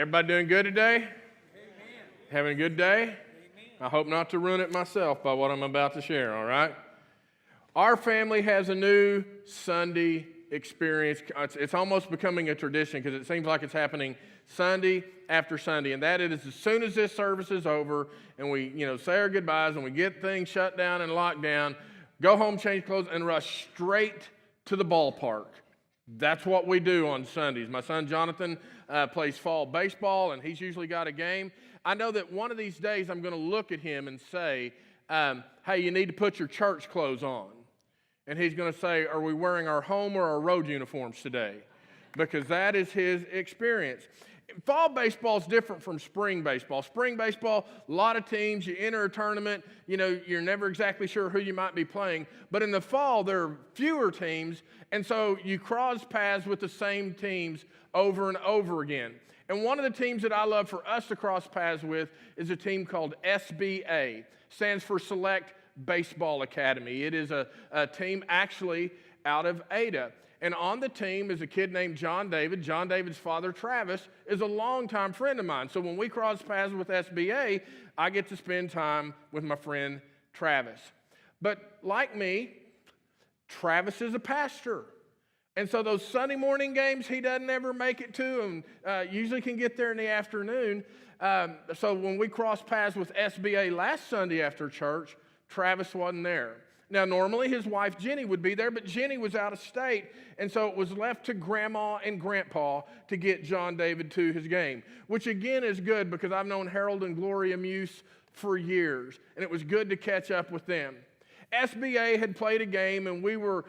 Everybody doing good today? Amen. Having a good day? Amen. I hope not to ruin it myself by what I'm about to share, all right? Our family has a new Sunday experience. It's almost becoming a tradition because it seems like it's happening Sunday after Sunday, and that is as soon as this service is over and we, say our goodbyes and we get things shut down and locked down, go home, change clothes, and rush straight to the ballpark. That's what we do on Sundays. My son Jonathan plays fall baseball, and he's usually got a game. I know that one of these days I'm going to look at him and say, hey, you need to put your church clothes on. And he's going to say, are we wearing our home or our road uniforms today? Because that is his experience. Fall baseball is different from spring baseball. Spring baseball, a lot of teams, you enter a tournament, you're never exactly sure who you might be playing. But in the fall, there are fewer teams, and so you cross paths with the same teams over and over again. And one of the teams that I love for us to cross paths with is a team called SBA. Stands for Select Baseball Academy. It is a team actually out of Ada. And on the team is a kid named John David. John David's father, Travis, is a longtime friend of mine. So when we cross paths with SBA, I get to spend time with my friend Travis. But like me, Travis is a pastor. And so those Sunday morning games he doesn't ever make it to and usually can get there in the afternoon. So when we crossed paths with SBA last Sunday after church, Travis wasn't there. Now, normally his wife Jenny would be there, but Jenny was out of state, and so it was left to Grandma and Grandpa to get John David to his game, which again is good because I've known Harold and Gloria Muse for years, and it was good to catch up with them. SBA had played a game, and we were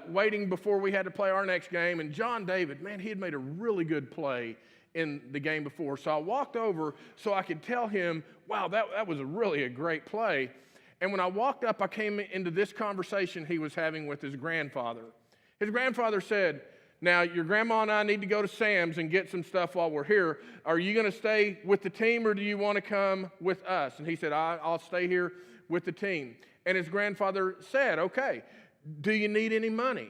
waiting before we had to play our next game, and John David, man, he had made a really good play in the game before, so I walked over so I could tell him, wow, that was really a great play. And when I walked up, I came into this conversation he was having with his grandfather. His grandfather said, now, your grandma and I need to go to Sam's and get some stuff while we're here. Are you going to stay with the team or do you want to come with us? And he said, I'll stay here with the team. And his grandfather said, okay, do you need any money?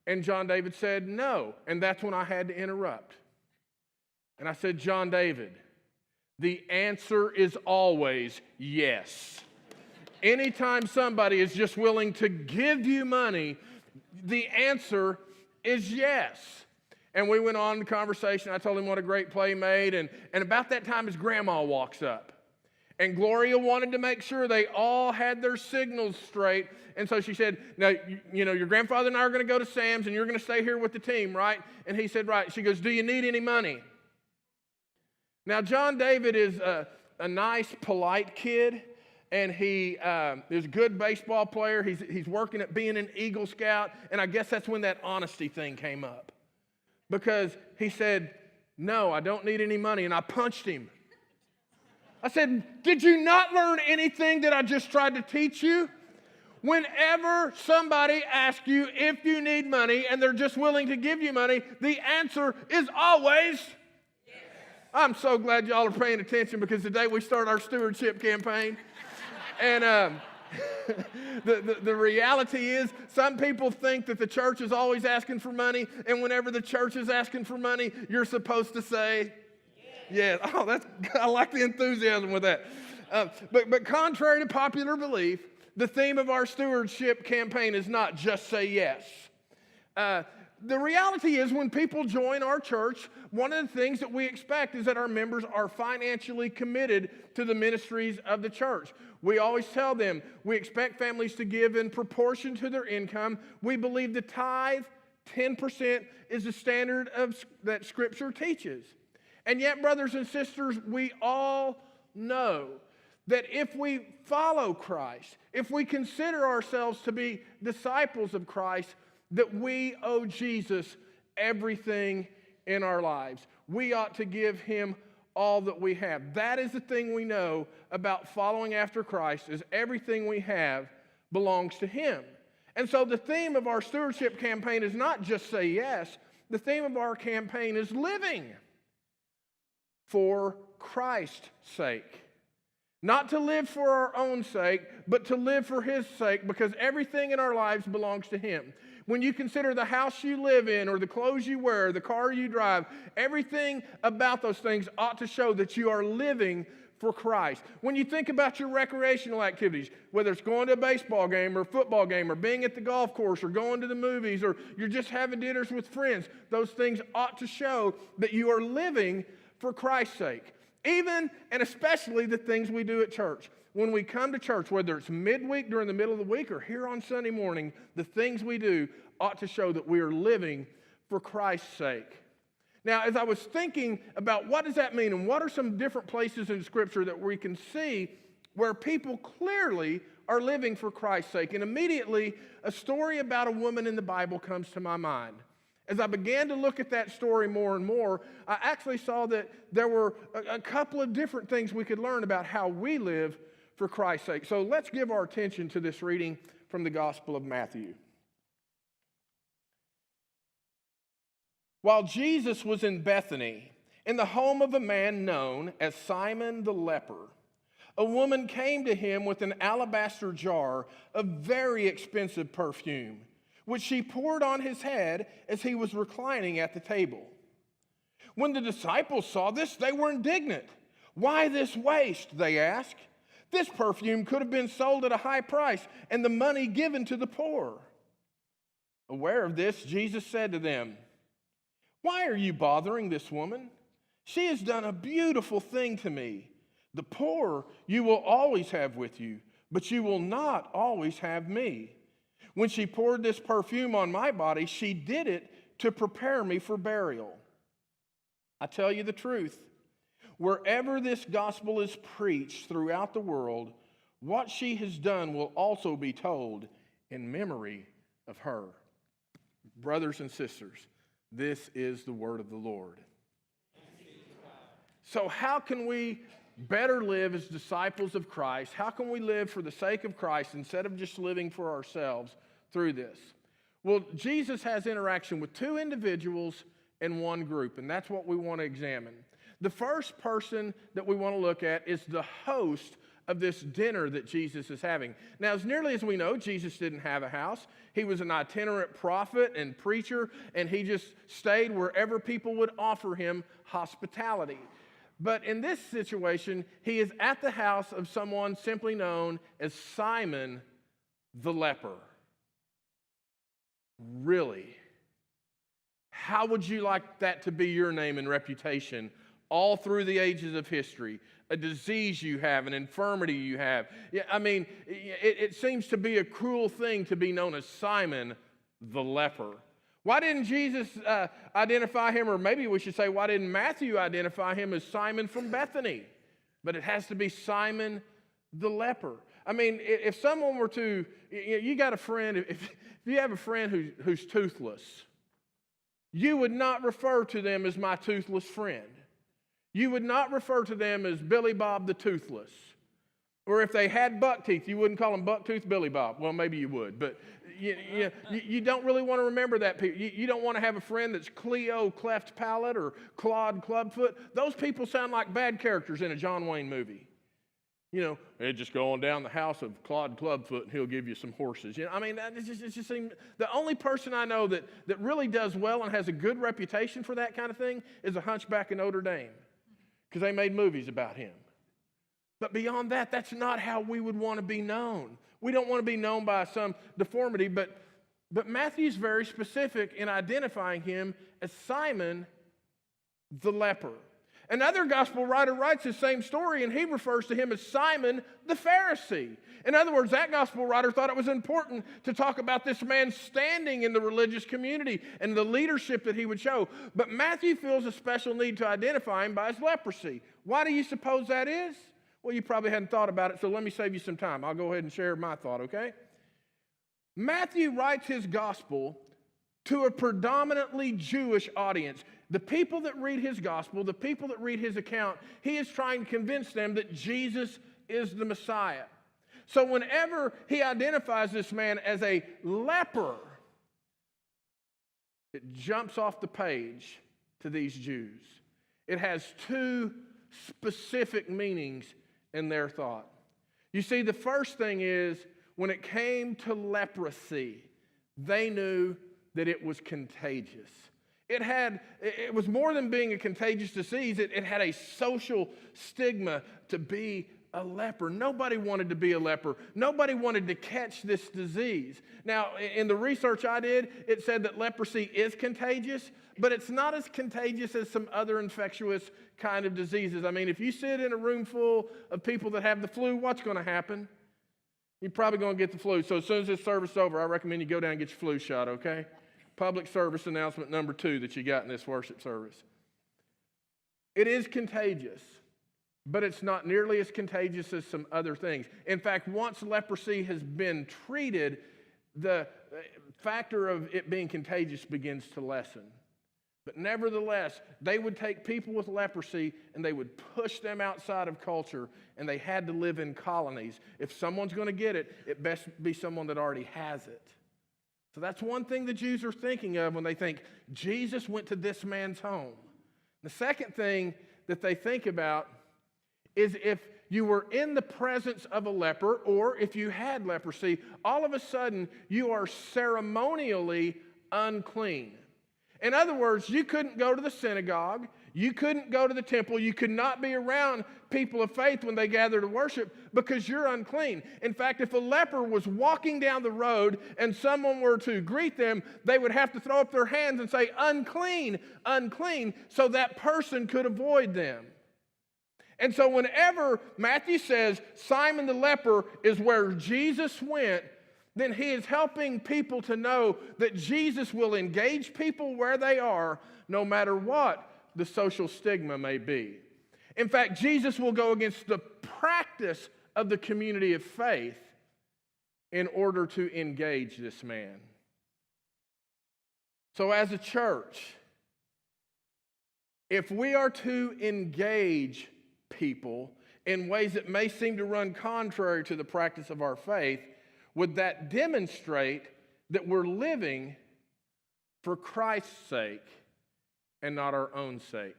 And John David said, no. And that's when I had to interrupt. And I said, John David, the answer is always yes. Anytime somebody is just willing to give you money, the answer is yes. And we went on in the conversation. I told him what a great play he made. And about that time, his grandma walks up. And Gloria wanted to make sure they all had their signals straight. And so she said, now, your grandfather and I are going to go to Sam's, and you're going to stay here with the team, right? And he said, right. She goes, do you need any money? Now, John David is a nice, polite kid. And he is a good baseball player. He's working at being an Eagle Scout. And I guess that's when that honesty thing came up. Because he said, no, I don't need any money. And I punched him. I said, did you not learn anything that I just tried to teach you? Whenever somebody asks you if you need money and they're just willing to give you money, the answer is always yes. I'm so glad y'all are paying attention because today we start our stewardship campaign. And the reality is some people think that the church is always asking for money, and whenever the church is asking for money, you're supposed to say, yes. Oh, I like the enthusiasm with that. But contrary to popular belief, the theme of our stewardship campaign is not just say yes. The reality is when people join our church, one of the things that we expect is that our members are financially committed to the ministries of the church. We always tell them we expect families to give in proportion to their income. We believe the tithe, 10%, is the standard that Scripture teaches. And yet, brothers and sisters, we all know that if we follow Christ, if we consider ourselves to be disciples of Christ, that we owe Jesus everything in our lives. We ought to give him all that we have. That is the thing we know about following after Christ, is everything we have belongs to him. And so the theme of our stewardship campaign is not just say yes. The theme of our campaign is living for Christ's sake. Not to live for our own sake, but to live for His sake, because everything in our lives belongs to Him. When you consider the house you live in, or the clothes you wear, the car you drive, everything about those things ought to show that you are living for Christ. When you think about your recreational activities, whether it's going to a baseball game or a football game or being at the golf course or going to the movies or you're just having dinners with friends, those things ought to show that you are living for Christ's sake. Even and especially the things we do at church. When we come to church, whether it's midweek during the middle of the week or here on Sunday morning, the things we do ought to show that we are living for Christ's sake. Now, as I was thinking about what does that mean and what are some different places in Scripture that we can see where people clearly are living for Christ's sake, and immediately a story about a woman in the Bible comes to my mind. As I began to look at that story more and more, I actually saw that there were a couple of different things we could learn about how we live for Christ's sake. So let's give our attention to this reading from the Gospel of Matthew. While Jesus was in Bethany, in the home of a man known as Simon the leper, a woman came to him with an alabaster jar of very expensive perfume, which she poured on his head as he was reclining at the table. When the disciples saw this, they were indignant. "Why this waste?" they asked. "This perfume could have been sold at a high price and the money given to the poor." Aware of this, Jesus said to them, "Why are you bothering this woman? She has done a beautiful thing to me. The poor you will always have with you, but you will not always have me. When she poured this perfume on my body, she did it to prepare me for burial. I tell you the truth, wherever this gospel is preached throughout the world, what she has done will also be told in memory of her." Brothers and sisters, this is the word of the Lord. So how can we better live as disciples of Christ? How can we live for the sake of Christ instead of just living for ourselves through this? Well, Jesus has interaction with two individuals and one group, and that's what we want to examine. The first person that we want to look at is the host of this dinner that Jesus is having. Now, as nearly as we know, Jesus didn't have a house. He was an itinerant prophet and preacher, and he just stayed wherever people would offer him hospitality. But in this situation, he is at the house of someone simply known as Simon the leper. Really? How would you like that to be your name and reputation all through the ages of history? A disease you have, an infirmity you have. Yeah, I mean, it seems to be a cruel thing to be known as Simon the leper. Why didn't Jesus identify him, or maybe we should say, why didn't Matthew identify him as Simon from Bethany? But it has to be Simon the leper. I mean, if someone were to, you got a friend, if you have a friend who's toothless, you would not refer to them as my toothless friend. You would not refer to them as Billy Bob the Toothless. Or if they had buck teeth, you wouldn't call them Bucktooth Billy Bob. Well, maybe you would, but you don't really want to remember that. You don't want to have a friend that's Cleo Cleft Palate or Claude Clubfoot. Those people sound like bad characters in a John Wayne movie. You know, hey, just go on down the house of Claude Clubfoot and he'll give you some horses. You know, I mean, it just seems, the only person I know that really does well and has a good reputation for that kind of thing is a hunchback in Notre Dame, because they made movies about him. But beyond that, that's not how we would want to be known. We don't want to be known by some deformity, but Matthew's very specific in identifying him as Simon the leper. Another gospel writer writes the same story, and he refers to him as Simon the Pharisee. In other words, that gospel writer thought it was important to talk about this man's standing in the religious community and the leadership that he would show. But Matthew feels a special need to identify him by his leprosy. Why do you suppose that is? Well, you probably hadn't thought about it, so let me save you some time. I'll go ahead and share my thought, okay? Matthew writes his gospel to a predominantly Jewish audience. The people that read his gospel, the people that read his account, he is trying to convince them that Jesus is the Messiah. So whenever he identifies this man as a leper, it jumps off the page to these Jews. It has two specific meanings in their thought. You see, the first thing is, when it came to leprosy, they knew that it was contagious. It was more than being a contagious disease. It had a social stigma to be a leper. Nobody wanted to be a leper. Nobody wanted to catch this disease. Now, in the research I did, it said that leprosy is contagious, but it's not as contagious as some other infectious kind of diseases. I mean, if you sit in a room full of people that have the flu, what's going to happen? You're probably going to get the flu. So as soon as this service is over, I recommend you go down and get your flu shot, okay? Public service announcement number 2 that you got in this worship service. It is contagious, but it's not nearly as contagious as some other things. In fact, once leprosy has been treated, the factor of it being contagious begins to lessen. But nevertheless, they would take people with leprosy and they would push them outside of culture, and they had to live in colonies. If someone's going to get it, it best be someone that already has it. So that's one thing the Jews are thinking of when they think Jesus went to this man's home. The second thing that they think about is if you were in the presence of a leper, or if you had leprosy, all of a sudden you are ceremonially unclean. In other words, you couldn't go to the synagogue, you couldn't go to the temple, you could not be around people of faith when they gather to worship because you're unclean. In fact, if a leper was walking down the road and someone were to greet them, they would have to throw up their hands and say, "Unclean, unclean," so that person could avoid them. And so whenever Matthew says Simon the leper is where Jesus went, then he is helping people to know that Jesus will engage people where they are, no matter what the social stigma may be. In fact, Jesus will go against the practice of the community of faith in order to engage this man. So as a church, if we are to engage people in ways that may seem to run contrary to the practice of our faith, would that demonstrate that we're living for Christ's sake and not our own sake?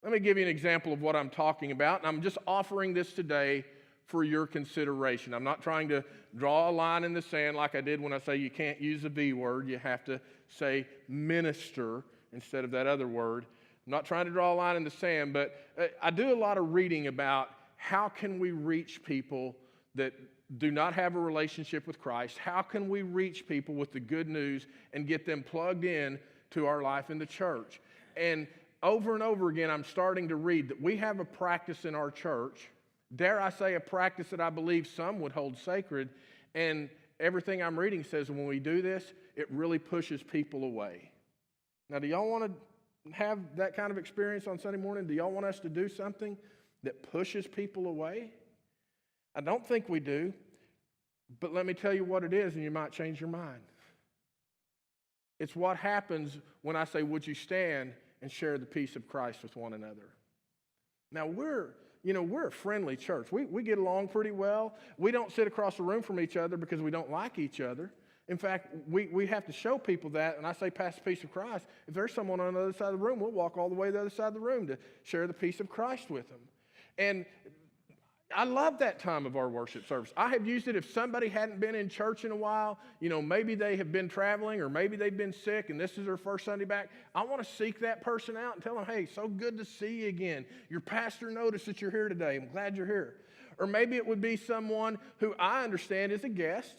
Let me give you an example of what I'm talking about, and I'm just offering this today for your consideration. I'm not trying to draw a line in the sand like I did when I say you can't use the V word. You have to say minister instead of that other word. I'm not trying to draw a line in the sand, but I do a lot of reading about how can we reach people that do not have a relationship with Christ. How can we reach people with the good news and get them plugged in to our life in the church? And over again, I'm starting to read that we have a practice in our church, dare I say a practice that I believe some would hold sacred, and everything I'm reading says when we do this, it really pushes people away. Now, do y'all want to have that kind of experience on Sunday morning? Do y'all want us to do something that pushes people away? I don't think we do, but let me tell you what it is, and you might change your mind. It's what happens when I say, would you stand and share the peace of Christ with one another? Now, we're a friendly church. We get along pretty well. We don't sit across the room from each other because we don't like each other. In fact, we have to show people that, and I say, pass the peace of Christ. If there's someone on the other side of the room, we'll walk all the way to the other side of the room to share the peace of Christ with them. And I love that time of our worship service. I have used it if somebody hadn't been in church in a while, maybe they have been traveling or maybe they've been sick and this is their first Sunday back. I want to seek that person out and tell them, hey, so good to see you again. Your pastor noticed that you're here today. I'm glad you're here. Or maybe it would be someone who I understand is a guest,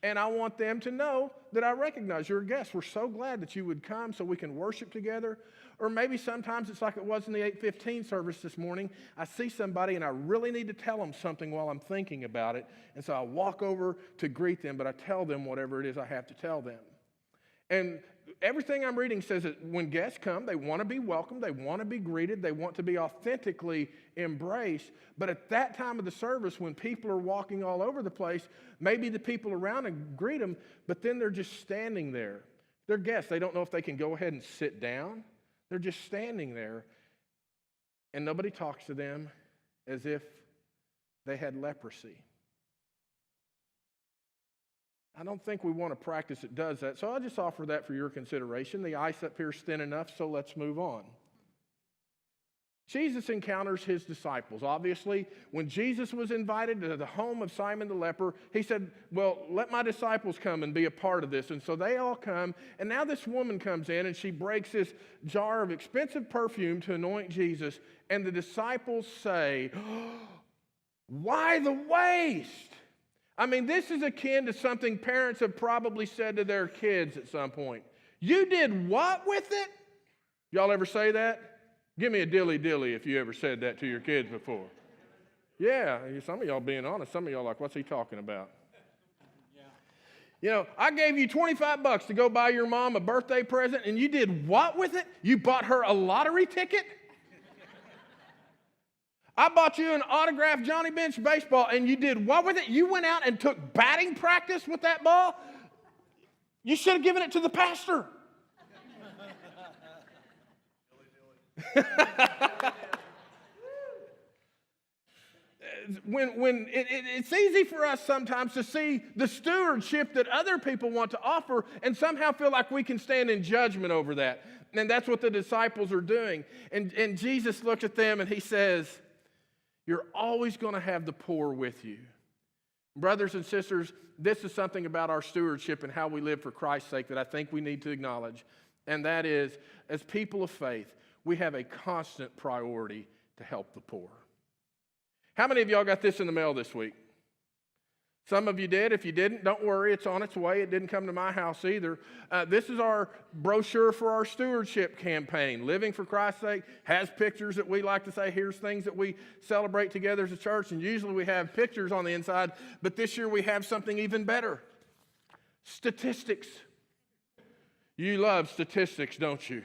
and I want them to know that I recognize you're a guest. We're so glad that you would come so we can worship together. Or maybe sometimes it's like it was in the 8:15 service this morning. I see somebody and I really need to tell them something while I'm thinking about it. And so I walk over to greet them, but I tell them whatever it is I have to tell them. And everything I'm reading says that when guests come, they want to be welcomed, they want to be greeted, they want to be authentically embraced. But at that time of the service, when people are walking all over the place, maybe the people around and greet them, but then they're just standing there. They're guests. They don't know if they can go ahead and sit down. They're just standing there, and nobody talks to them as if they had leprosy. I don't think we want a practice that does that, so I'll just offer that for your consideration. The ice up here is thin enough, so let's move on. Jesus encounters his disciples. Obviously, when Jesus was invited to the home of Simon the leper, he said, well, let my disciples come and be a part of this. And so they all come, and now this woman comes in, and she breaks this jar of expensive perfume to anoint Jesus, and the disciples say, why the waste? I mean, this is akin to something parents have probably said to their kids at some point. You did what with it? Y'all ever say that? Give me a dilly-dilly if you ever said that to your kids before. Yeah, some of y'all being honest, some of y'all like, what's he talking about? Yeah. You know, I gave you $25 to go buy your mom a birthday present, and you did what with it? You bought her a lottery ticket? I bought you an autographed Johnny Bench baseball, and you did what with it? You went out and took batting practice with that ball? You should have given it to the pastor. when it's easy for us sometimes to see the stewardship that other people want to offer and somehow feel like we can stand in judgment over that. And that's what the disciples are doing. And Jesus looks at them and he says, you're always going to have the poor with you. Brothers and sisters, this is something about our stewardship and how we live for Christ's sake that I think we need to acknowledge. And that is, as people of faith, we have a constant priority to help the poor. How many of y'all got this in the mail this week? Some of you did. If you didn't, don't worry. It's on its way. It didn't come to my house either. This is our brochure for our stewardship campaign. Living for Christ's sake has pictures that we like to say, here's things that we celebrate together as a church. And usually we have pictures on the inside. But this year we have something even better. Statistics. You love statistics, don't you?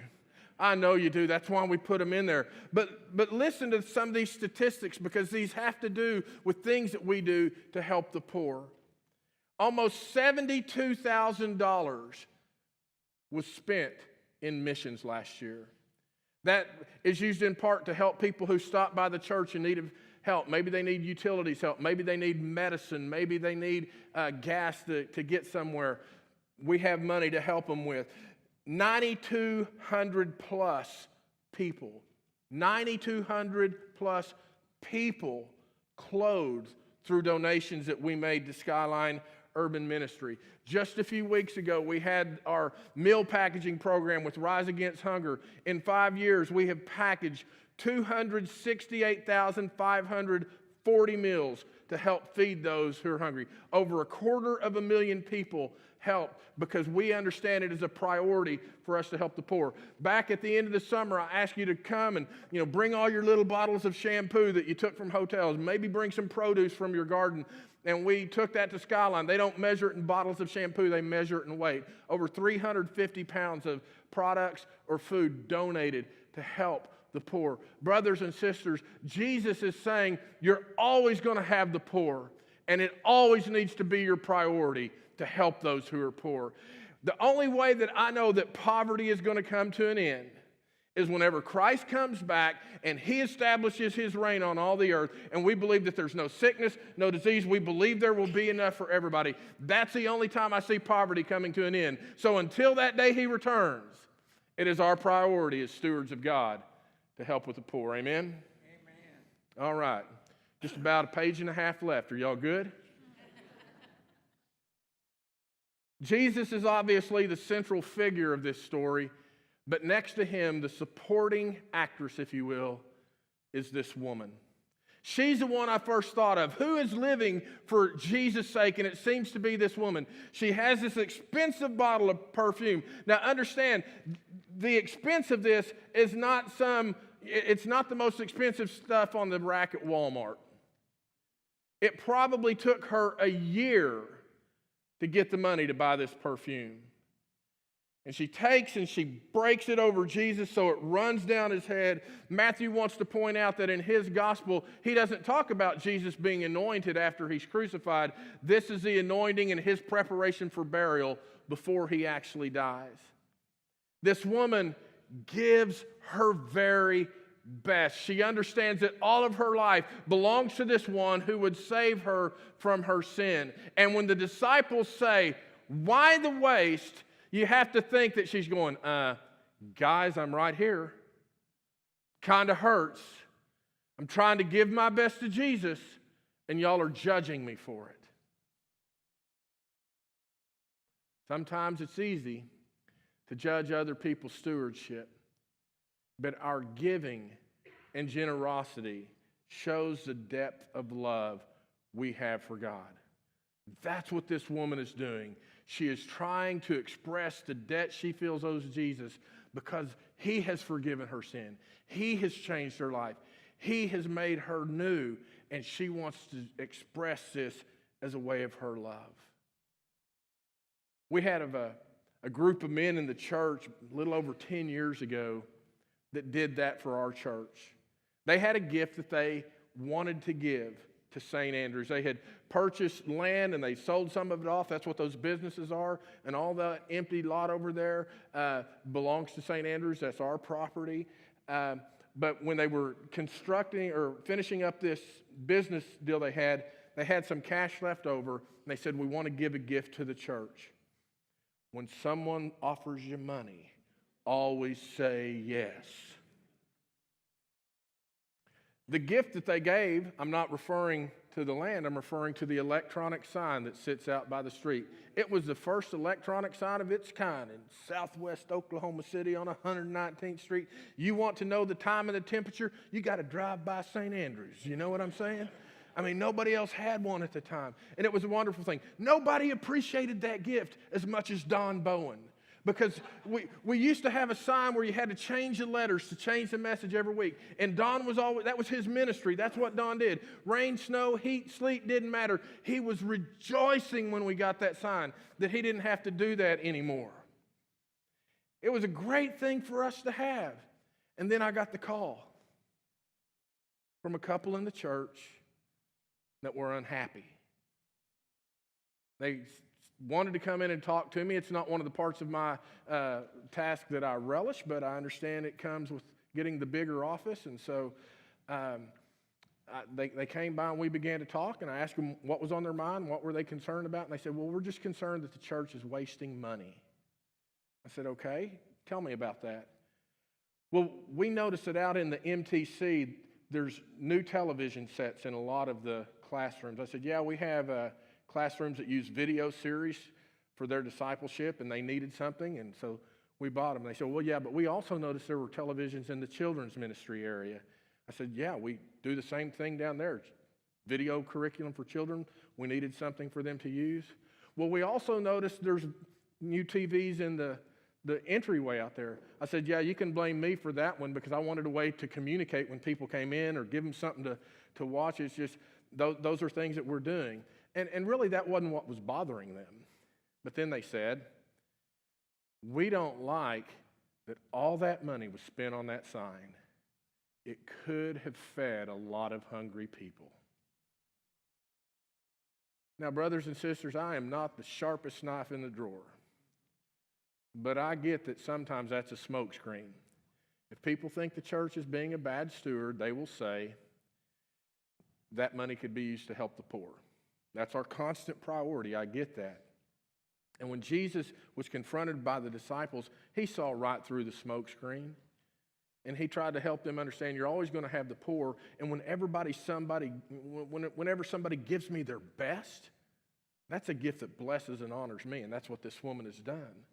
I know you do. That's why we put them in there. But listen to some of these statistics because these have to do with things that we do to help the poor. Almost $72,000 was spent in missions last year. That is used in part to help people who stop by the church in need of help. Maybe they need utilities help. Maybe they need medicine. Maybe they need gas to get somewhere. We have money to help them with. 9,200 plus people, 9,200 plus people clothed through donations that we made to Skyline Urban Ministry. Just a few weeks ago, we had our meal packaging program with Rise Against Hunger. In 5 years, we have packaged 268,540 meals to help feed those who are hungry. Over 250,000 people help because we understand it is a priority for us to help the poor. Back at the end of the summer, I asked you to come and bring all your little bottles of shampoo that you took from hotels. Maybe bring some produce from your garden. And we took that to Skyline. They don't measure it in bottles of shampoo. They measure it in weight. Over 350 pounds of products or food donated to help the poor. Brothers and sisters, Jesus is saying you're always going to have the poor. And it always needs to be your priority to help those who are poor. The only way that I know that poverty is going to come to an end is whenever Christ comes back and he establishes his reign on all the earth, and we believe that there's no sickness, no disease. We believe there will be enough for everybody. That's the only time I see poverty coming to an end. So until that day he returns, it is our priority as stewards of God to help with the poor. Amen? Amen. All right. Just about a page and a half left. Are y'all good? Jesus is obviously the central figure of this story, but next to him, the supporting actress, if you will, is this woman. She's the one I first thought of. Who is living for Jesus' sake? And it seems to be this woman. She has this expensive bottle of perfume. Now understand, the expense of this is it's not the most expensive stuff on the rack at Walmart. It probably took her a year to get the money to buy this perfume. And she takes and she breaks it over Jesus so it runs down his head. Matthew wants to point out that in his gospel, he doesn't talk about Jesus being anointed after he's crucified. This is the anointing and his preparation for burial before he actually dies. This woman gives her very best. She understands that all of her life belongs to this one who would save her from her sin. And when the disciples say, why the waste? You have to think that she's going, guys, I'm right here. Kind of hurts. I'm trying to give my best to Jesus, and y'all are judging me for it. Sometimes it's easy to judge other people's stewardship, but our giving and generosity shows the depth of love we have for God. That's what this woman is doing. She is trying to express the debt she feels owes Jesus because he has forgiven her sin. He has changed her life. He has made her new, and she wants to express this as a way of her love. We had a group of men in the church a little over 10 years ago that did that for our church. They had a gift that they wanted to give to St. Andrews. They had purchased land and they sold some of it off. That's what those businesses are. And all that empty lot over there belongs to St. Andrews. That's our property. But when they were constructing or finishing up this business deal they had some cash left over. And they said, we want to give a gift to the church. When someone offers you money, always say yes. The gift that they gave, I'm not referring to the land, I'm referring to the electronic sign that sits out by the street. It was the first electronic sign of its kind in southwest Oklahoma City on 119th Street. You want to know the time and the temperature? You got to drive by St. Andrews. You know what I'm saying? I mean, nobody else had one at the time. And it was a wonderful thing. Nobody appreciated that gift as much as Don Bowen. Because we used to have a sign where you had to change the letters to change the message every week. And Don was always, that was his ministry. That's what Don did. Rain, snow, heat, sleet, didn't matter. He was rejoicing when we got that sign that he didn't have to do that anymore. It was a great thing for us to have. And then I got the call from a couple in the church that were unhappy. They wanted to come in and talk to me. It's not one of the parts of my task that I relish, but I understand it comes with getting the bigger office. And so they came by and we began to talk, and I asked them what was on their mind, what were they concerned about, and they said, well, we're just concerned that the church is wasting money. I said, okay, tell me about that. Well, we noticed that out in the MTC, there's new television sets in a lot of the classrooms. I said, yeah, we have classrooms that use video series for their discipleship, and they needed something, and so we bought them. They said, well, yeah, but we also noticed there were televisions in the children's ministry area. I said, yeah, we do the same thing down there. Video curriculum for children. We needed something for them to use. Well, we also noticed there's new TVs in the entryway out there. I said, yeah, you can blame me for that one because I wanted a way to communicate when people came in or give them something to watch. It's just those are things that we're doing. And really, that wasn't what was bothering them. But then they said, we don't like that all that money was spent on that sign. It could have fed a lot of hungry people. Now, brothers and sisters, I am not the sharpest knife in the drawer. But I get that sometimes that's a smokescreen. If people think the church is being a bad steward, they will say that money could be used to help the poor. That's our constant priority. I get that. And when Jesus was confronted by the disciples, he saw right through the smoke screen. And he tried to help them understand you're always going to have the poor. And whenever somebody gives me their best, that's a gift that blesses and honors me. And that's what this woman has done.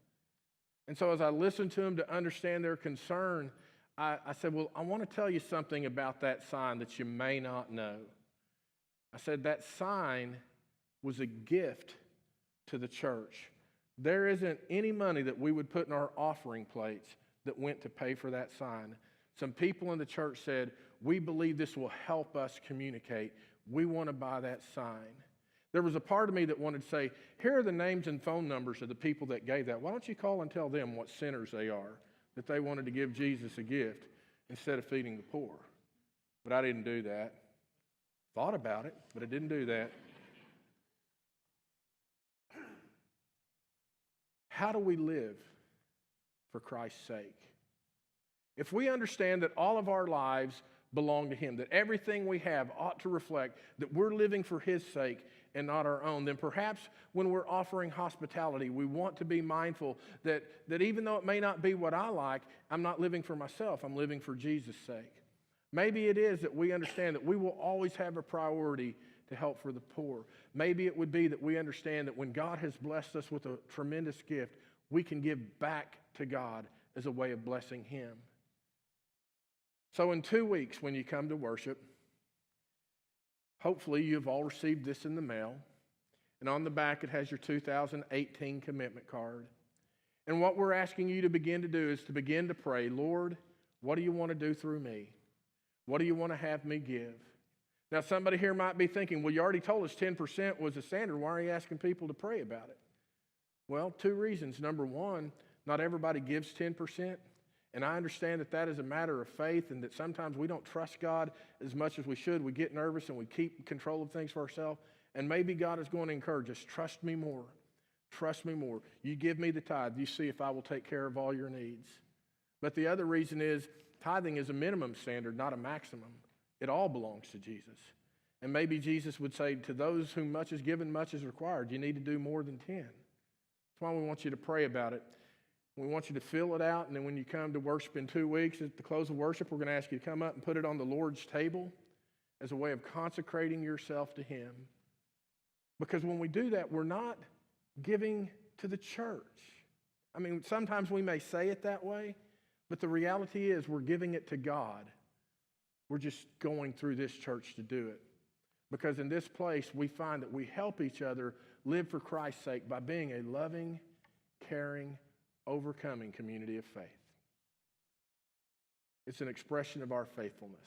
And so as I listened to them to understand their concern, I said, well, I want to tell you something about that sign that you may not know. I said, that sign was a gift to the church. There isn't any money that we would put in our offering plates that went to pay for that sign. Some people in the church said, we believe this will help us communicate. We want to buy that sign. There was a part of me that wanted to say, here are the names and phone numbers of the people that gave that. Why don't you call and tell them what sinners they are, that they wanted to give Jesus a gift instead of feeding the poor? But I didn't do that. Thought about it, but I didn't do that. How do we live for Christ's sake? If we understand that all of our lives belong to Him, that everything we have ought to reflect that we're living for His sake and not our own, then perhaps when we're offering hospitality, we want to be mindful that even though it may not be what I like, I'm not living for myself, I'm living for Jesus' sake. Maybe it is that we understand that we will always have a priority to help for the poor. Maybe it would be that we understand that when God has blessed us with a tremendous gift, we can give back to God as a way of blessing Him. So in 2 weeks, when you come to worship, hopefully you've all received this in the mail. And on the back, it has your 2018 commitment card. And what we're asking you to begin to do is to begin to pray, Lord, what do you want to do through me? What do you want to have me give? Now, somebody here might be thinking, well, you already told us 10% was the standard. Why are you asking people to pray about it? Well, 2 reasons. Number one, not everybody gives 10%. And I understand that that is a matter of faith and that sometimes we don't trust God as much as we should. We get nervous and we keep control of things for ourselves. And maybe God is going to encourage us, trust me more. Trust me more. You give me the tithe. You see if I will take care of all your needs. But the other reason is tithing is a minimum standard, not a maximum. It all belongs to Jesus. And maybe Jesus would say, to those whom much is given, much is required. You need to do more than 10. That's why we want you to pray about it. We want you to fill it out, and then when you come to worship in 2 weeks, at the close of worship, we're going to ask you to come up and put it on the Lord's table as a way of consecrating yourself to Him. Because when we do that, we're not giving to the church. I mean, sometimes we may say it that way, but the reality is we're giving it to God. We're just going through this church to do it. Because in this place, we find that we help each other live for Christ's sake by being a loving, caring, overcoming community of faith. It's an expression of our faithfulness.